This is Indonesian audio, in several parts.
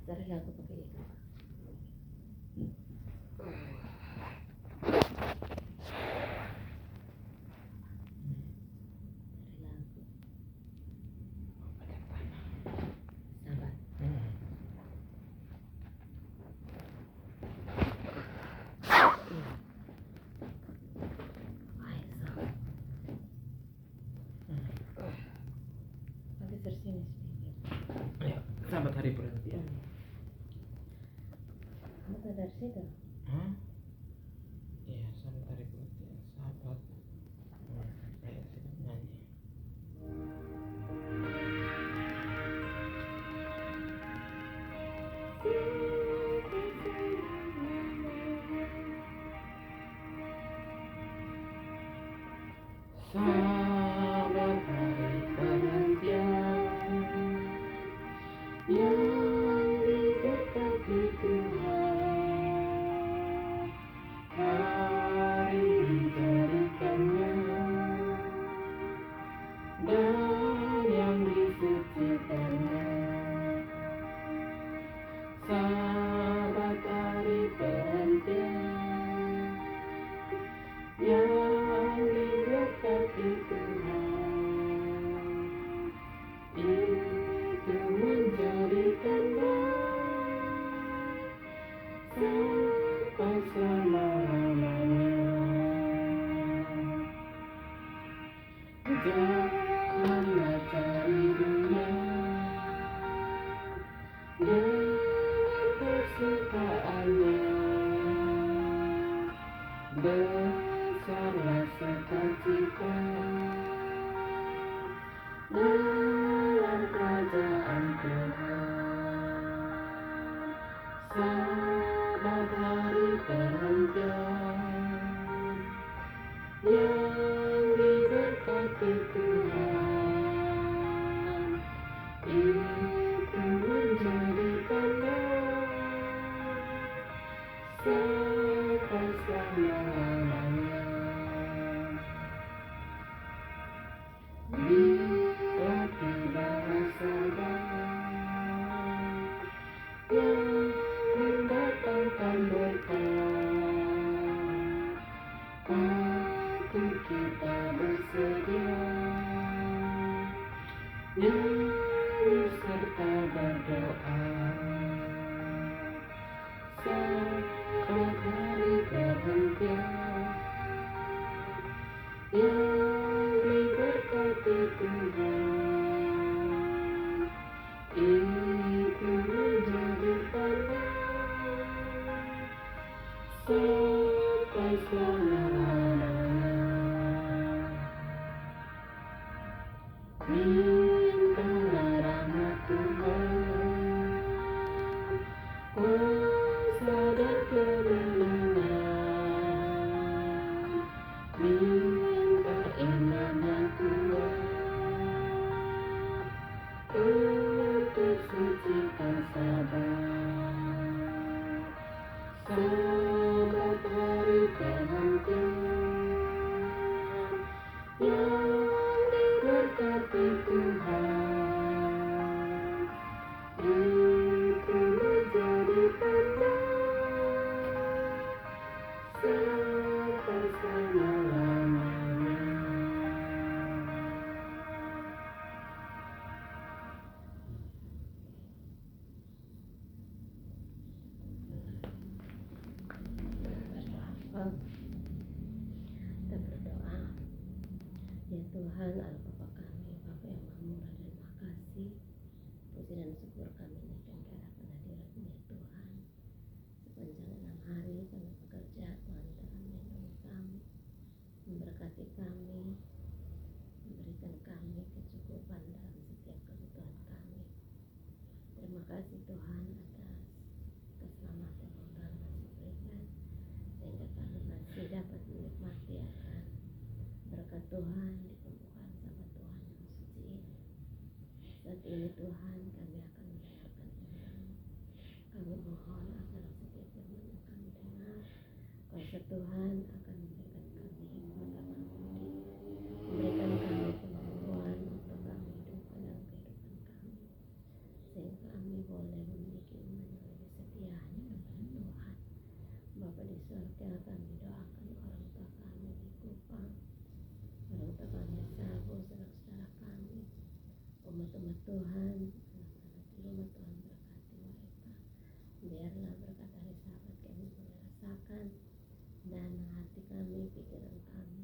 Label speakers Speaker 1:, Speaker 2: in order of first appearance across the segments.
Speaker 1: Cari lagu pakai itu.
Speaker 2: Sahabat hari perhatian.
Speaker 1: Kamu dari situ?
Speaker 2: Iya, sahabat hari perhatian. Sahabat. Saya sedang nyanyi. Sahabat hari perhatian yang didekati Tuhan, hari dicarikannya dan yang disucikannya. Sahabat hari perhatian yang didekati Tuhan, itu menjadikannya sampai selama-lamanya. Janganlah cari dunia dengan kesukaannya, besarlah sukacita dalam kerajaan Tuhan. Sahabat hari perhatian yang diberkati Tuhan, itu menjadikannya sampai selama-lamanya. Bila tibalah sahabat yang mendatangkan berkat, patut kita bersedia nyanyi serta berdoa. Sahabat hari perhatian yang diberkati Tuhan, itu menjadikannya sampai selama-lamanya. Mintalah rahmat Tuhan, kuasa dan kemenangan. Minta iman yang kuat untuk sucikan sahabat. Sahabat hari perhatian yang diberkati Tuhan, itu menjadikannya sampai selama-lamanya.
Speaker 1: Kita berdoa. Ya Tuhan, Allah Bapa kami, Bapa yang Maha Murah dan Maha Kasih, puji dan syukur kami naikkan ke arah kehadiran-Mu ya Tuhan. Sepanjang 6 hari kami bekerja, Tuhan telah melindungi kami, memberkati kami, memberikan kami kecukupan dalam setiap kebutuhan kami. Terima kasih Tuhan atas keselamatan yang Tuhan masih berikan, sehingga kami masih dapat menikmati akan berkat Tuhan di pembukaan Sabat Tuhan yang suci ini. Saat ini Tuhan, kami akan mendengarkan firman. Kami mohon agar setiap firman yang kami dengar, kuasa Tuhan akan memberikan kami hikmat akan budi, memberikan kami kemampuan untuk kami hidupkan dalam kehidupan kami, sehingga kami boleh memiliki iman yang lebih setia hanya kepada Tuhan. Bapa di surga, kami doakan orang tua kami di Kupang, orang tua kami di Sabo, saudara-saudara kami, umat-umat Tuhan, anak-anak di rumah Tuhan berkati mereka. Biarlah berkat hari Sabat kami boleh rasakan dan hati kami, pikiran kami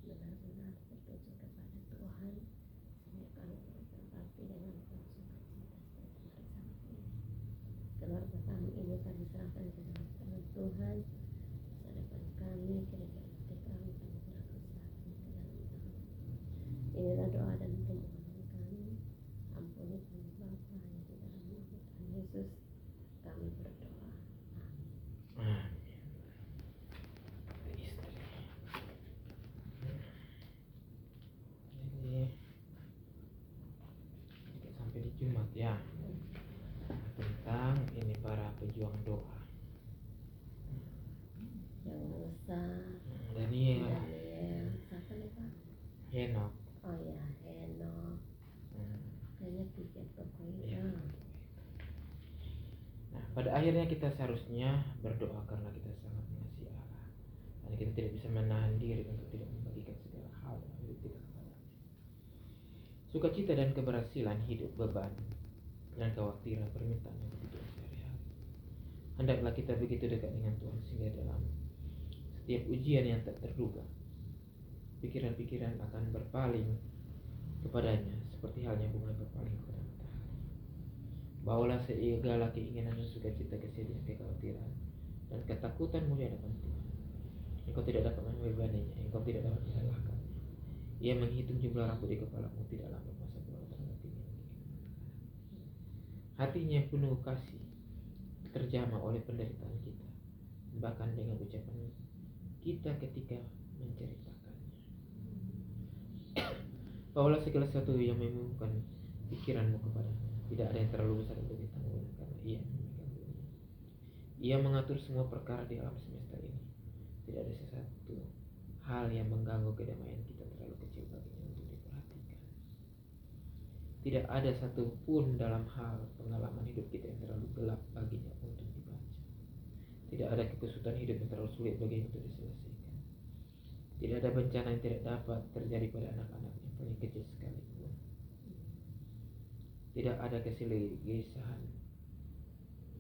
Speaker 1: benar-benar tertuju kepada Tuhan, sehingga kami boleh berbakti dengan penuh sukacita setiap hari Sabat ini. Keluarga kami ini kami serahkan ke dalam tangan Tuhan. Masa depan kami, kira-kira kami serahkan ke dalam tangan. Inilah doa dan permohonan kami. Ampuni kami Bapa yang di dalam nama Tuhan Yesus kami berdoa. Amin.
Speaker 2: Jadi kita sampai di Jumat ya, tentang ini para pejuang doa.
Speaker 1: Yang Musa,
Speaker 2: Daniel,
Speaker 1: Daniel, siapa nih Pak?
Speaker 2: Henok.
Speaker 1: Oh ya, Henok. Kayaknya 3 tokoh itu.
Speaker 2: Ya. Nah, pada akhirnya kita seharusnya berdoa karena kita sangat mengasihi Allah. Dan kita tidak bisa menahan diri untuk tidak membagikan segala hal dalam hidup kita kepada-Nya. Sukacita dan keberhasilan hidup, beban dan kekhawatiran permintaan yang kebutuhan sehari-hari. Hendaklah kita begitu dekat dengan Tuhan sehingga dalam setiap ujian yang tak terduga, pikiran-pikiran akan berpaling kepadanya seperti halnya bunga berpaling kepada matahari. Bawalah segala keinginan dan sukacita, kesedihan, kekhawatiran dan ketakutanmu di hadapan Tuhan. Engkau tidak dapat membebaninya, engkau tidak dapat mengalahkannya. Ia menghitung jumlah rambut di kepalamu, tidak lambat masa tua terhadap keinginan. Hatinya penuh kasih, terjamah oleh penderitaan kita, bahkan dengan ucapan kita ketika menceritakannya. Bawalah segala sesuatu yang membingungkan pikiranmu kepadanya. Tidak ada yang terlalu besar untuk ditanggung karena Ia memegang dunia. Ia mengatur semua perkara di alam semesta ini. Tidak ada sesuatu hal yang mengganggu kedamaian kita terlalu kecil baginya untuk diperhatikan. Tidak ada satupun dalam hal pengalaman hidup kita yang terlalu gelap baginya untuk dibaca. Tidak ada kekusutan hidup yang terlalu sulit baginya untuk diselesaikan. Tidak ada bencana yang tidak dapat terjadi pada anak-anak yang paling kecil sekalipun. Tidak ada keselirahan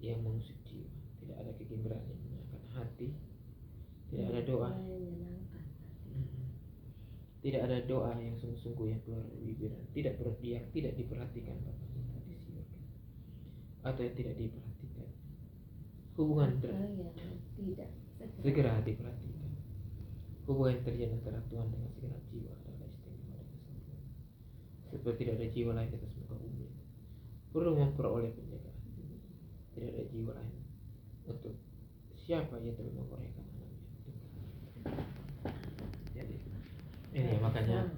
Speaker 2: yang mengusik jiwa. Tidak ada kegembiraan yang menyenangkan hati. Tidak ada doa. Tidak ada doa yang sungguh-sungguh yang keluar dari bibir. Tidak diperhatikan Bapa kita di surga. Atau yang tidak diperhatikan. Hubungan
Speaker 1: yang tidak
Speaker 2: segera diperhatikan. Hubungan yang terjadi antara Tuhan dengan segenap jiwa adalah istimewa dan sempurna. Seperti tidak ada jiwa lain di atas muka bumi perlu memperoleh penjagaan. Tidak ada jiwa lain untuk siapa yang telah mengorbankan anaknya. Jadi ini makanya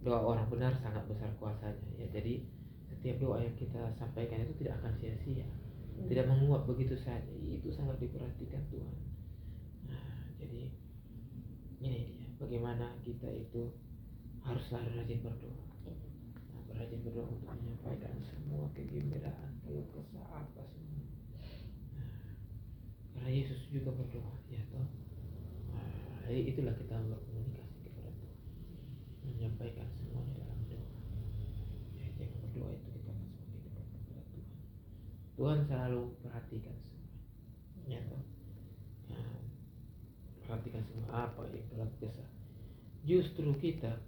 Speaker 2: doa orang benar sangat besar kuasanya ya. Jadi setiap doa yang kita sampaikan itu tidak akan sia-sia, tidak menguap begitu saja. Itu sangat diperhatikan Tuhan. Nah, jadi ini dia bagaimana kita itu haruslah rajin berdoa. Rajin berdoa untuk menyampaikan semua kegembiraan, keluh kesah apa semua. Karena Yesus juga berdoa, ya toh. Itulah kita berkomunikasi kepada Tuhan, menyampaikan semuanya dalam doa. Jadi dengan berdoa itu kita akan semakin dekat kepada Tuhan. Tuhan selalu perhatikan semua, ya toh. Perhatikan semua apa yang keluh kesah. Justru kita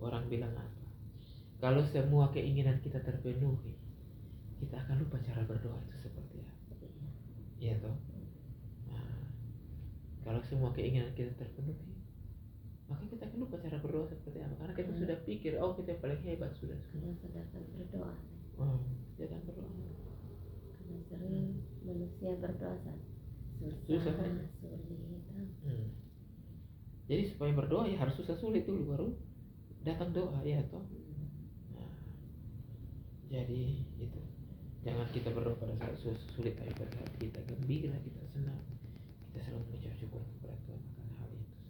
Speaker 2: orang bilang apa? Kalau semua keinginan kita terpenuhi, kita akan lupa cara berdoa itu seperti apa. Iya toh. Nah, kalau semua keinginan kita terpenuhi, maka kita akan lupa cara berdoa seperti apa. Karena kita sudah pikir, oh kita paling hebat sudah.
Speaker 1: Sedangkan berdoa.
Speaker 2: Sedangkan berdoa.
Speaker 1: Karena sering manusia berdoa susah, sulit.
Speaker 2: Jadi supaya berdoa ya harus susah sulit dulu baru datang doa, ya toh. Jadi itu jangan kita berdoa pada saat sulit, tapi pada saat kita gembira, kita senang, kita selalu mengucap syukur kepada Tuhan akan hal itu.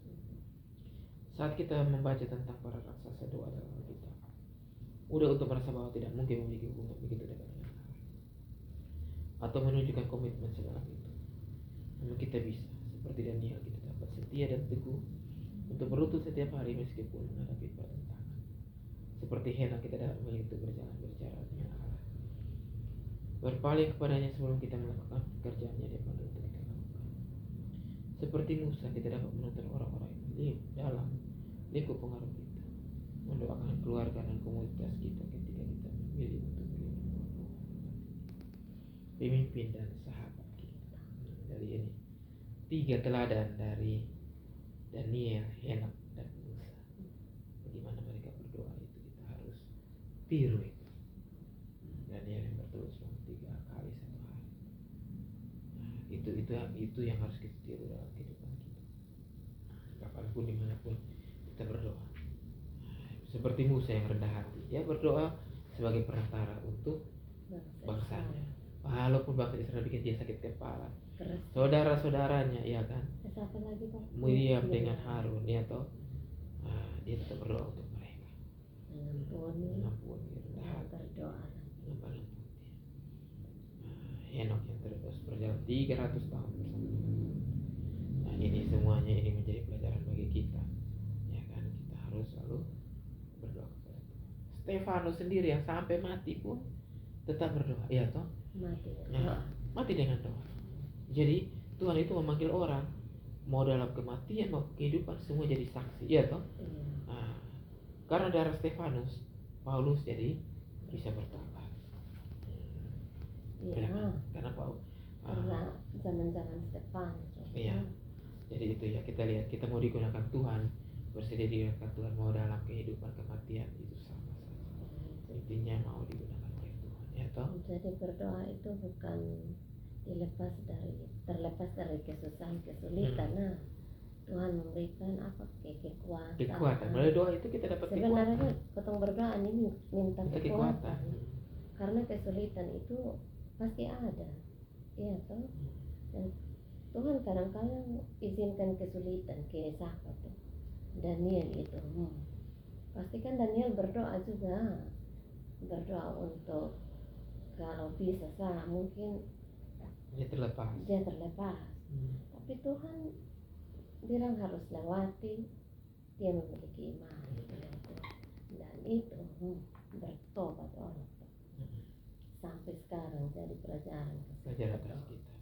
Speaker 2: Saat kita membaca tentang para raksasa doa dalam Alkitab, mudah untuk merasa bahwa tidak mungkin memiliki hubungan begitu dekat dengan Allah. atau menunjukkan komitmen sedalam itu. Namun kita bisa, seperti Daniel, kita dapat setia dan teguh untuk berlutut setiap hari meskipun menghadapi pertentangan. Seperti Henokh, kita dapat memilih untuk berjalan berbicara dengan Allah, berpaling kepadanya sebelum kita melakukan pekerjaan yang Dia panggil untuk kita lakukan. Seperti Musa, kita dapat menuntun orang-orang itu dalam lingkup pengaruh kita, mendoakan keluarga dan komunitas kita ketika kita memilih untuk melindungi pemimpin dan sahabat kita. Dari ini 3 teladan dari Daniel, Henokh, dan Musa. Bagaimana mereka berdoa itu kita harus tiru itu. Daniel yang berdoa selama 3 kali 1 hari. Nah, itu yang harus kita tiru dalam kehidupan kita. Kapanpun dimanapun kita berdoa. Seperti Musa yang rendah hati, dia berdoa sebagai perantara untuk bangsanya. Walaupun bangsa Israel bikin dia sakit kepala, saudara-saudaranya, ya kan,
Speaker 1: Siapa lagi Pak?
Speaker 2: Miriam dengan Harun, ya toh, dia tetap berdoa untuk mereka, mengampuni, rendah hati,
Speaker 1: berdoa.
Speaker 2: lemah lembut. Henokh yang terus berjalan 300 tahun bersama Tuhan. Nah, ini semuanya ini menjadi pelajaran bagi kita, ya kan, kita harus selalu berdoa kepada Tuhan. Stefanus sendiri yang sampai mati pun tetap berdoa, ya toh, mati dengan doa. Jadi Tuhan itu memanggil orang, mau dalam kematian mau kehidupan, semua jadi saksi, ya toh. Nah, karena darah Stefanus, Paulus jadi bisa bertobat. Karena Paulus,
Speaker 1: karena zaman-zaman Stefanus.
Speaker 2: Iya. Jadi itu ya, kita lihat, kita mau digunakan Tuhan, bersedia digunakan Tuhan, mau dalam kehidupan kematian, itu sama saja. Intinya mau digunakan oleh Tuhan, ya toh.
Speaker 1: Jadi berdoa itu bukan terlepas dari kesusahan, kesulitan. Nah, Tuhan memberikan apa kekuatan.
Speaker 2: Melalui doa itu kita dapat
Speaker 1: sebenarnya
Speaker 2: kekuatan.
Speaker 1: potong berdoa ini minta kekuatan. Karena kesulitan itu pasti ada, iya toh. Dan Tuhan kadang-kadang izinkan kesulitan ke sahabat tuh. Daniel itu, pasti kan Daniel berdoa juga, berdoa untuk kalau bisa mungkin
Speaker 2: dia terlepas.
Speaker 1: Tapi Tuhan bilang harus lewati, dia memiliki iman dan itu bertobat orang sampai sekarang jadi pelajaran
Speaker 2: kita.